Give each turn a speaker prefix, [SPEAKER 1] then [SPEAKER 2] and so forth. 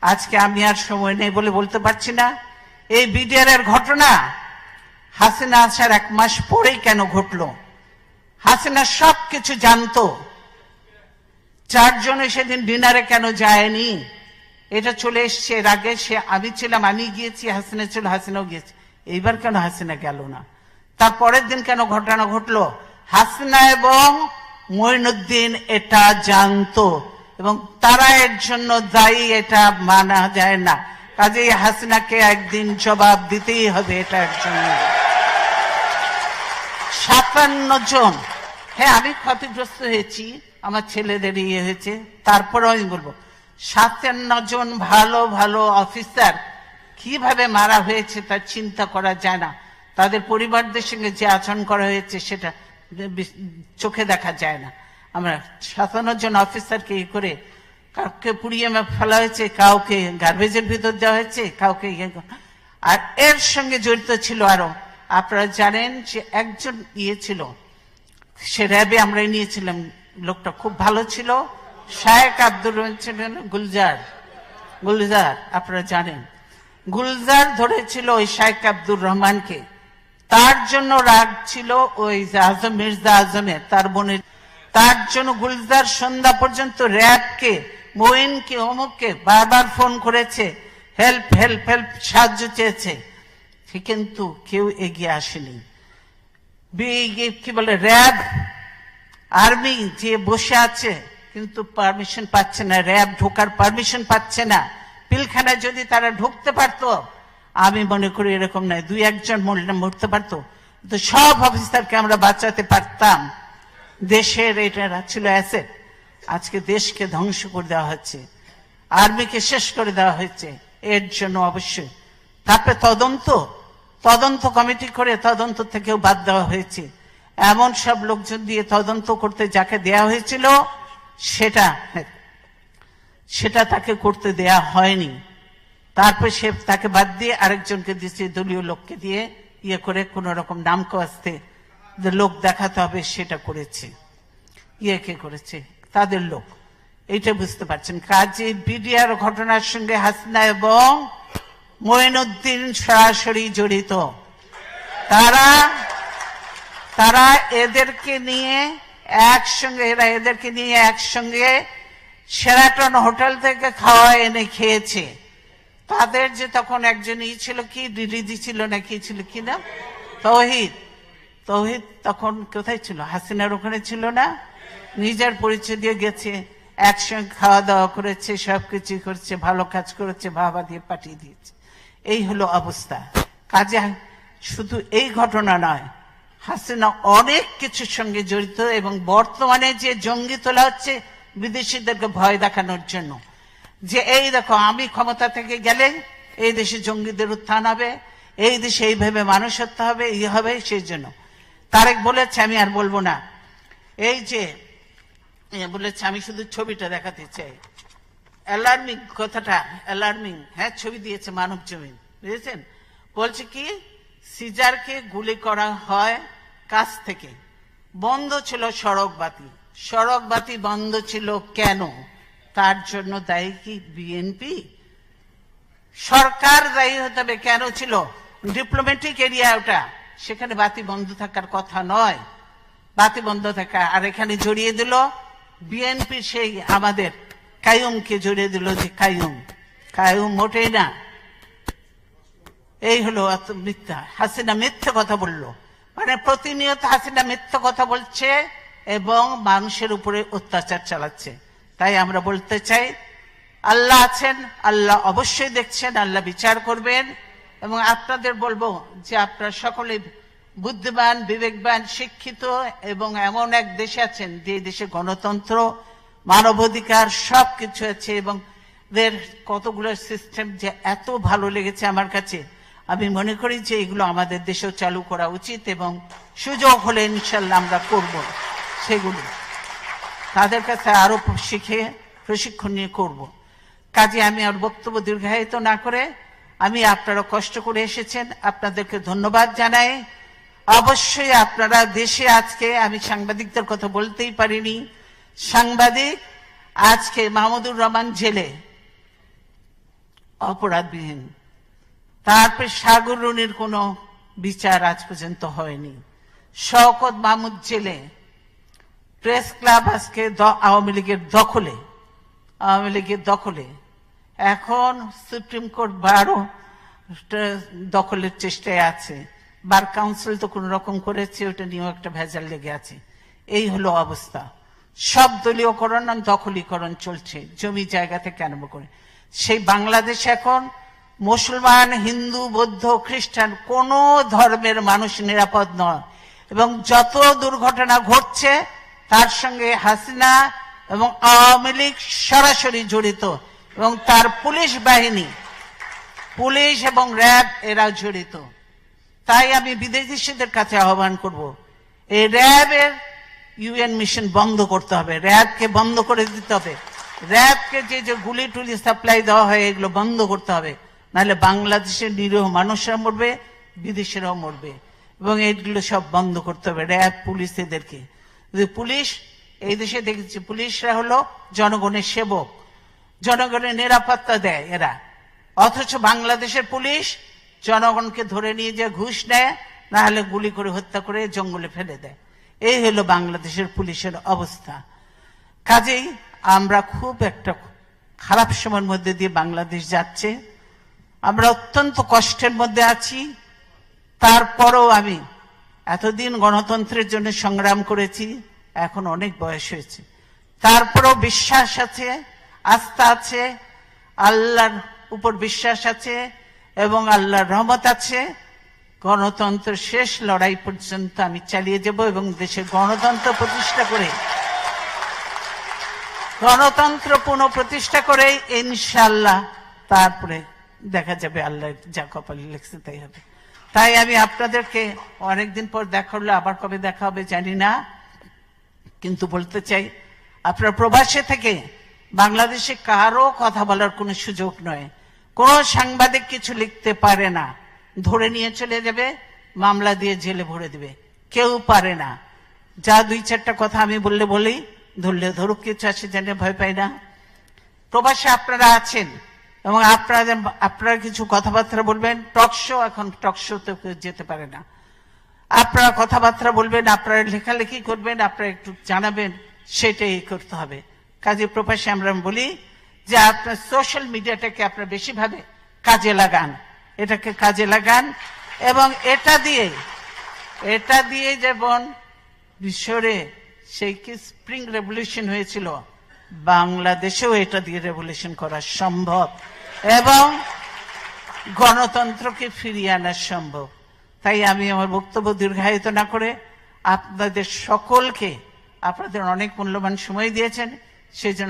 [SPEAKER 1] আজকে আমি আর সময় নেই বলে বলতে পারছি না। এই বিডিআর এর ঘটনা হাসিনা আসার 1 মাস পরেই কেন ঘটলো? হাসিনা সবকিছু জানতো। 4 জনে সেদিন ডিনারে কেন যায়নি? এটা চলে এসছে। এর আগে আমি ছিলাম, আমি গিয়েছি, হাসিনা ছিল, হাসিনাও গিয়েছে। এইবার কেন হাসিনা গেল না? তার পরের দিন কেন ঘটনা ঘটলো? হাসিনা এবং মঈনুদ্দিন এটা জানতো এবং তারা এর জন্য দায়ী, এটা মানা যায় না। কাজেই হাসিনাকে একদিন জবাব দিতেই হবে এটার জন্য। 57 জন, হ্যাঁ আমি ক্ষতিগ্রস্ত হয়েছি, আমার ছেলেদের ইয়ে হয়েছে, তারপরেও আমি বলবো 57 জন ভালো ভালো অফিসার কিভাবে মারা হয়েছে তা চিন্তা করা যায় না। তাদের পরিবারদের সঙ্গে যে আচরণ করা হয়েছে সেটা চোখে দেখা যায় না। আমরা 57 জন অফিসারকে ই করে কাউকে পুড়িয়ে ফেলা হয়েছে, কাউকে গার্বেজের ভিতর দেওয়া হয়েছে, কাউকে আর এর সঙ্গে জড়িত ছিল আরো। আপনারা জানেন যে একজন ইয়ে ছিল, সে র্যাবে আমরা নিয়েছিলাম, লোকটা খুব ভালো ছিল, শায়েক আব্দুর রহমান ছিলেন, গুলজার আপনারা জানেন। গুলজার ধরেছিল ওই শায়েক আব্দুর রহমানকে, তার জন্য রাগ ছিল ওই আজম, মির্জা আজমের, তার বোনের। তার জন্য গুলজার সন্ধ্যা পর্যন্ত র্যাবকে, মঈনকে, অমুককে বারবার ফোন করেছে, হেল্প হেল্প হেল্প, সাহায্য চেয়েছে, কিন্তু কেউ এগিয়ে আসেনি। কি বলে, র্যাব আর্মি যে বসে আছে কিন্তু পারমিশন পাচ্ছে না, র্যাব ঢোকার পারমিশন পাচ্ছে না। পিলখানায় যদি তারা ঢুকতে পারতো, আমি মনে করি এরকম নয়, 2-1 জন মরতে পারতো, তো সব অফিসারকে আমরা বাঁচাতে পারতাম। দেশের এটা ছিল অ্যাসেট। আজকে দেশকে ধ্বংস করে দেওয়া হচ্ছে, আর্মিকে শেষ করে দেওয়া হয়েছে। এর জন্য অবশ্যই তারপরে তদন্ত কমিটি করে তদন্ত থেকেও বাদ দেওয়া হয়েছে। এমন সব লোকজন দিয়ে তদন্ত করতে যাকে দেয়া হয়েছিল সেটা তাকে করতে দেয়া হয়নি। তারপর সে তাকে বাদ দিয়ে আরেকজনকে দিয়েছে, দলীয় লোককে দিয়ে ইয়ে করে কোন রকম নাম কাস্তে লোক দেখাতে হবে, সেটা করেছে। কে করেছে? তাদের লোক। এইটা বুঝতে পারছেন। কাজে বিডিআর ঘটনার সঙ্গে হাসিনা এবং মঈনুদ্দিন সরাসরি জড়িত। তারা এদেরকে নিয়ে একসঙ্গে শেরাটন হোটেল থেকে খাওয়া এনে খেয়েছে। তাদের যে তখন একজন ছিল, কি দিদি ছিল না কি ছিল, কি নাম, তৌহিদ তখন কোথায় ছিল? হাসিনার ওখানে ছিল না? নিজের পরিচয় দিয়ে গেছে, একসঙ্গে খাওয়া দাওয়া করেছে, সবকিছু করেছে, ভালো কাজ করেছে, বাবা দিয়ে পাঠিয়ে দিয়েছে। এই হলো অবস্থা। কাজে শুধু এই ঘটনা নয়, হাসিনা অনেক কিছুর সঙ্গে জড়িত। এবং বর্তমানে যে জঙ্গি তোলা হচ্ছে বিদেশিদেরকে ভয় দেখানোর জন্য, যে এই দেখো আমি ক্ষমতা থেকে গেলে এই দেশে জঙ্গিদের উত্থান হবে, এই দেশে এইভাবে মানুষ হত্যা হবে, হবে। সেই জন্য তারেক বলেছে, আমি আর বলবো না, এই যে বলেছে, আমি শুধু ছবিটা দেখাতে চাই, অ্যালার্মিং কথাটা, অ্যালার্মিং, হ্যাঁ ছবি দিয়েছে মানব জমিন, বুঝেছেন? বলছে কি, সিজারকে গুলি করা হয় কাছ থেকে, বন্ধ ছিল সড়ক বাতি বন্ধ ছিল কেন? তার জন্য দায়ী কি বিএনপি? সরকার দায়ী হতে হবে। কেন ছিল? ডিপ্লোম্যাটিক এরিয়া ওটা, সেখানে বাতি বন্ধ থাকার কথা নয়, বাতি বন্ধ থাকা। আর এখানে জড়িয়ে দিল বিএনপি, সেই আমাদের কাইয়ুমকে জড়িয়ে দিল, যে কাইয়ুম মোটেই না। এই হলো মিথ্যা। হাসিনা মিথ্যে কথা বললো, মানে প্রতিনিয়ত হাসিনা মিথ্যে কথা বলছে এবং মানুষের উপরে অত্যাচার চালাচ্ছে। তাই আমরা বলতে চাই, আল্লাহ আছেন, আল্লাহ অবশ্যই দেখছেন, আল্লাহ বিচার করবেন। এবং আপনাদের বলবো যে আপনারা সকলে বুদ্ধিমান, বিবেকবান, শিক্ষিত এবং এমন এক দেশে আছেন যে দেশে গণতন্ত্র, মানবাধিকার সবকিছু আছে এবং এদের কতগুলো সিস্টেম যে এত ভালো লেগেছে আমার কাছে। আমি মনে করি যে এগুলো আমাদের দেশেও চালু করা উচিত এবং সুযোগ হলে ইনশাল্লাহ আমরা করব সেগুলো। তাদের কাছে আরো শিখে প্রশিক্ষণ নিয়ে করব। কাজে আমি আর বক্তব্য দীর্ঘায়িত না করে, আমি আপনারা কষ্ট করে এসেছেন, আপনাদেরকে ধন্যবাদ জানাই। অবশ্যই আপনারা দেশে আজকে, আমি সাংবাদিকদের কথা বলতেই পারিনি, সাংবাদিক আজকে মাহমুদুর রহমান জেলে অপরাধবিহীন। তারপরে সাগররুনির কোনো বিচার আজ পর্যন্ত হয়নি। শওকত মাহমুদ জেলে, প্রেস ক্লাব আজকে আওয়ামী লীগের দখলে। এখন সুপ্রিম কোর্ট বারও দখলের চেষ্টায় আছে, বার কাউন্সিল তো কোন রকম করেছে, ওটা নিয়েও একটা ভেজাল লেগে আছে। এই হলো অবস্থা। সব দলীয়করণ আর দখলীকরণ চলছে, জমি জায়গা থেকে আরম্ভ করে। সেই বাংলাদেশ এখন মুসলমান, হিন্দু, বৌদ্ধ, খ্রিস্টান কোন ধর্মের মানুষ নিরাপদ নয়, এবং যত দুর্ঘটনা ঘটছে তার সঙ্গে হাসিনা এবং আওয়ামী লীগ সরাসরি জড়িত, এবং তার পুলিশ বাহিনী, পুলিশ এবং র্যাব এরা জড়িত। তাই আমি বিদেশিদের কাছে আহ্বান করব, এই র্যাবের ইউএন মিশন বন্ধ করতে হবে, র্যাবকে বন্ধ করে দিতে হবে। র্যাবকে যে গুলি টুলি সাপ্লাই দেওয়া হয় এগুলো বন্ধ করতে হবে, নাহলে বাংলাদেশের নিরীহ মানুষরা মরবে, বিদেশিরাও মরবে, এবং এইগুলো সব বন্ধ করতে হবে। র্যাব, পুলিশ, এদেরকে। পুলিশ, এই দেশে দেখেছি পুলিশরা হলো জনগণের সেবক, জনগণের নিরাপত্তা দেয় এরা, অথচ বাংলাদেশের পুলিশ জনগণকে ধরে নিয়ে যে ঘুষ নেয়, না হলে গুলি করে হত্যা করে জঙ্গলে ফেলে দেয়। এই হলো বাংলাদেশের পুলিশের অবস্থা। কাজেই আমরা খুব একটা খারাপ সময়ের মধ্যে দিয়ে বাংলাদেশ যাচ্ছে, আমরা অত্যন্ত কষ্টের মধ্যে আছি। তারপরও আমি এতদিন গণতন্ত্রের জন্য সংগ্রাম করেছি, এখন অনেক বয়স হয়েছে, তারপরও বিশ্বাস আছে, আস্থা আছে, আল্লাহর উপর বিশ্বাস আছে এবং আল্লাহর রহমত আছে। গণতন্ত্র শেষ লড়াই পর্যন্ত আমি চালিয়ে যাব, এবং দেশে গণতন্ত্র পুনঃপ্রতিষ্ঠা করে ইনশাআল্লাহ তারপরে দেখা যাবে, আল্লাহ যা কপালে লিখছে তাই হবে। তাই আমি আপনাদেরকে অনেকদিন পর দেখা হলো, আবার কবে দেখা হবে জানি না, কিন্তু বলতে চাই, আপনার প্রবাসে থেকে বাংলাদেশে কারো কথা বলার কোনো সুযোগ নয়। কোন সাংবাদিক কিছু লিখতে পারে না, ধরে নিয়ে চলে যাবে, মামলা দিয়ে জেলে ভরে দিবে, কেউ পারে না। যা দুই চারটা কথা আমি বলি, ধরলে ধরুক, কিছু আসে জানে, ভয় পাই না। প্রবাসে আপনারা আছেন এবং আপনারা কিছু কথাবার্তা বলবেন, টকশো, এখন টকশোতে যেতে পারে না, আপনারা কথাবার্তা বলবেন, আপনারা লেখালেখি করবেন, আপনারা একটু জানাবেন, সেটাই করতে হবে। কাজে প্রবাসে আমরা বলি যে আপনার সোশ্যাল মিডিয়াটাকে আপনারা বেশিভাবে কাজে লাগান, এটাকে কাজে লাগান, এবং এটা দিয়ে যেমন মিশরে সেই কি স্প্রিং রেভলিউশন হয়েছিল, বাংলাদেশেও এটা দিয়ে রেভলিউশন করা সম্ভব এবং গণতন্ত্রকে ফিরিয়ে আনা সম্ভব। তাই আমি আমার বক্তব্য দীর্ঘায়িত না করে আপনাদের সকলকে, আপনাদের অনেক মূল্যবান সময় দিয়েছেন, সেই জন্য